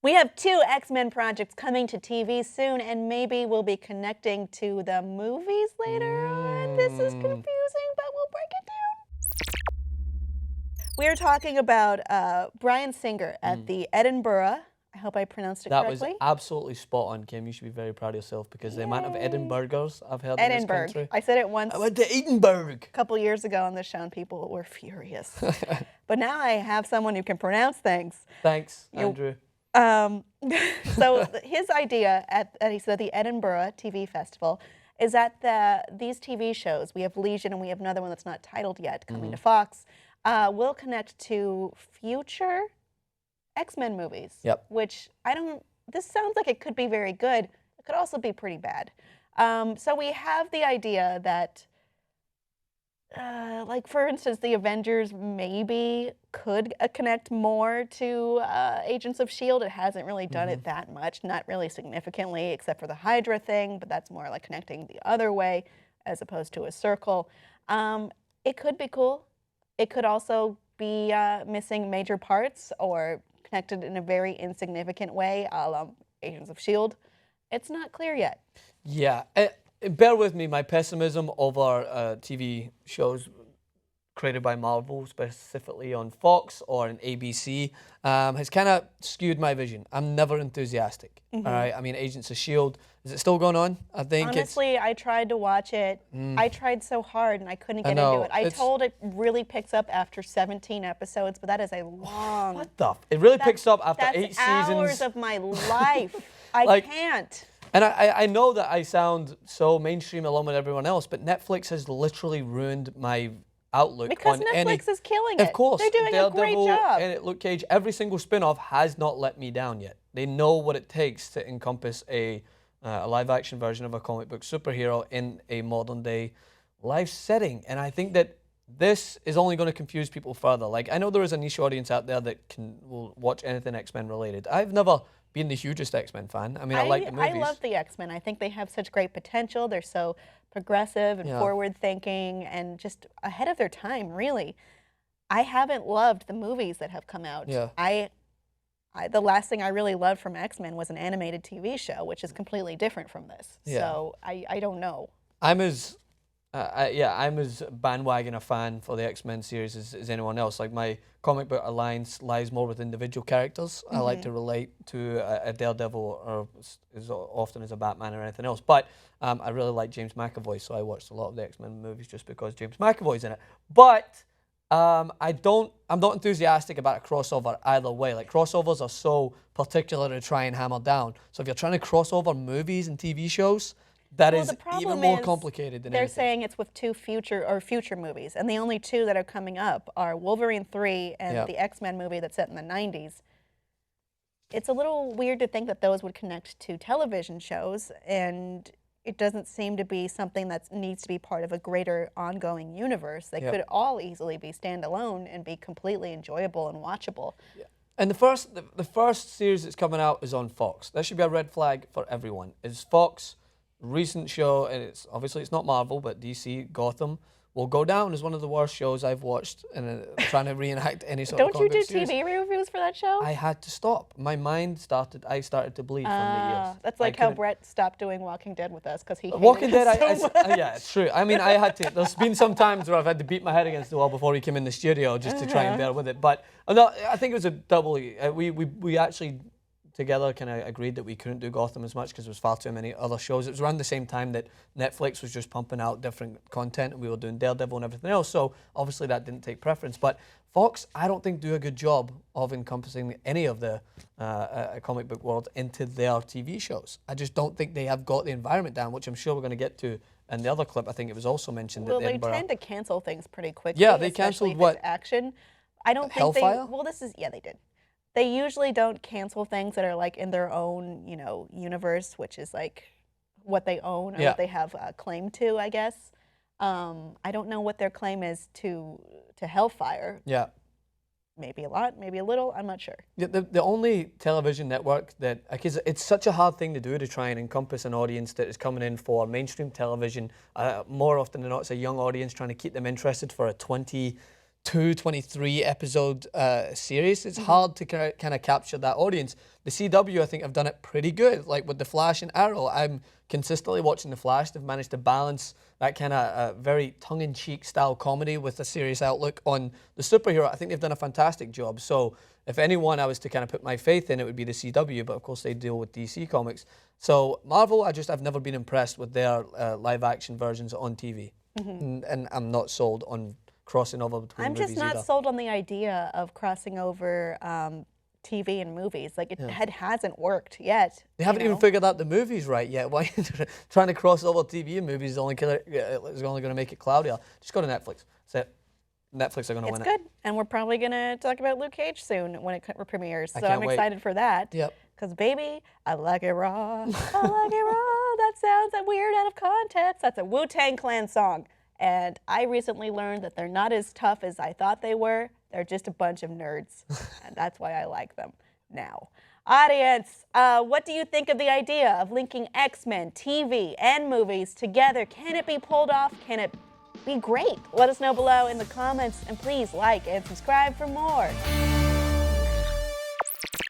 We have 2 X-Men projects coming to TV soon, and maybe we'll be connecting to the movies later on. This is confusing, but we'll break it down. We are talking about Bryan Singer at the Edinburgh. I hope I pronounced it correctly. That was absolutely spot on, Kim. You should be very proud of yourself because the amount of Edinburghers I've heard in this country. I said it once. I went to Edinburgh. A couple years ago on this show, and people were furious. But now I have someone who can pronounce things. Thanks, Andrew. So his idea at he said the Edinburgh TV Festival is that these TV shows, we have Legion and we have another one that's not titled yet coming to Fox, will connect to future X-Men movies. Yep. Which this sounds like it could be very good. It could also be pretty bad. So we have the idea that like for instance, the Avengers maybe could connect more to Agents of S.H.I.E.L.D. It hasn't really done it that much, not really significantly, except for the Hydra thing, but that's more like connecting the other way as opposed to a circle. It could be cool. It could also be missing major parts or connected in a very insignificant way, a la Agents of S.H.I.E.L.D. It's not clear yet. Yeah. Bear with me, my pessimism over TV shows created by Marvel, specifically on Fox or in ABC, has kind of skewed my vision. I'm never enthusiastic. All right, I mean, Agents of S.H.I.E.L.D., is it still going on? I think honestly, I tried to watch it. I tried so hard and I couldn't get into it. I told it really picks up after 17 episodes, but that is a long. What the? It really picks up after 8 seasons. That's hours of my life. I can't. And I know that I sound so mainstream along with everyone else, but Netflix has literally ruined my outlook because on Netflix is killing it. Of course. They're doing a great job. And Luke Cage, every single spin-off has not let me down yet. They know what it takes to encompass a live-action version of a comic book superhero in a modern-day life setting. And I think that this is only going to confuse people further. Like, I know there is a niche audience out there that will watch anything X-Men related. I've never been the hugest X-Men fan. I mean, I like the movies. I love the X-Men. I think they have such great potential. They're so progressive and forward-thinking and just ahead of their time, really. I haven't loved the movies that have come out. Yeah. The last thing I really loved from X-Men was an animated TV show, which is completely different from this. Yeah. So I don't know. I'm as bandwagon a fan for the X-Men series as anyone else. Like, my comic book alliance lies more with individual characters. I like to relate to a Daredevil or as often as a Batman or anything else. But I really like James McAvoy, so I watched a lot of the X-Men movies just because James McAvoy's in it. But I'm not enthusiastic about a crossover either way. Like, crossovers are so particular to try and hammer down. So if you're trying to cross over movies and TV shows, that is even more complicated than they're anything. saying it's with 2 future movies, and the only 2 that are coming up are Wolverine 3 and the X-Men movie that's set in the 90s. It's a little weird to think that those would connect to television shows, and it doesn't seem to be something that needs to be part of a greater ongoing universe. They could all easily be standalone and be completely enjoyable and watchable. Yeah. And the first series that's coming out is on Fox. That should be a red flag for everyone. It's Fox. Recent show, and it's not Marvel, but DC Gotham will go down as one of the worst shows I've watched, and trying to reenact any sort of comic book series. Don't you do TV reviews for that show? I had to stop. My mind started to bleed from the ears. That's like how Brett stopped doing Walking Dead with us because he hated Walking Dead. it so much. Yeah, it's true. I mean, I had to. There's been some times where I've had to beat my head against the wall before he came in the studio just to try and bear with it. But no, I think it was a double. We actually together kind of agreed that we couldn't do Gotham as much because there was far too many other shows. It was around the same time that Netflix was just pumping out different content and we were doing Daredevil and everything else, so obviously that didn't take preference. But Fox, I don't think, do a good job of encompassing any of the comic book world into their TV shows. I just don't think they have got the environment down, which I'm sure we're going to get to in the other clip. I think it was also mentioned that they tend to cancel things pretty quickly. Yeah, they canceled what? Action. I don't think Hellfire? they did. They usually don't cancel things that are like in their own, universe, which is like what they own or what they have a claim to, I guess. I don't know what their claim is to Hellfire. Yeah. Maybe a lot, maybe a little, I'm not sure. The only television network that, because it's such a hard thing to do to try and encompass an audience that is coming in for mainstream television. More often than not, it's a young audience trying to keep them interested for a 22 23 episode series. It's hard to kind of capture that audience. The CW, I think, have done it pretty good. Like with The Flash and Arrow, I'm consistently watching The Flash. They've managed to balance that kind of very tongue-in-cheek style comedy with a serious outlook on the superhero. I think they've done a fantastic job. So if anyone I was to kind of put my faith in, it would be the CW, but of course they deal with DC Comics. So Marvel, I've never been impressed with their live-action versions on TV. And I'm not sold on crossing over between movies I'm just not either. sold on the idea of crossing over TV and movies. Like it hasn't worked yet. They haven't even figured out the movies right yet. Why trying to cross over TV and movies is only going to make it cloudier. Just go to Netflix. That's it. Netflix are going to win it. It's good, and we're probably going to talk about Luke Cage soon when it premieres. So can't I'm excited for that. Yep. Because baby, I like it raw. I like it raw. That sounds weird out of context. That's a Wu-Tang Clan song. And I recently learned that they're not as tough as I thought they were. They're just a bunch of nerds. And that's why I like them now. Audience, what do you think of the idea of linking X-Men, TV, and movies together? Can it be pulled off? Can it be great? Let us know below in the comments. And please like and subscribe for more.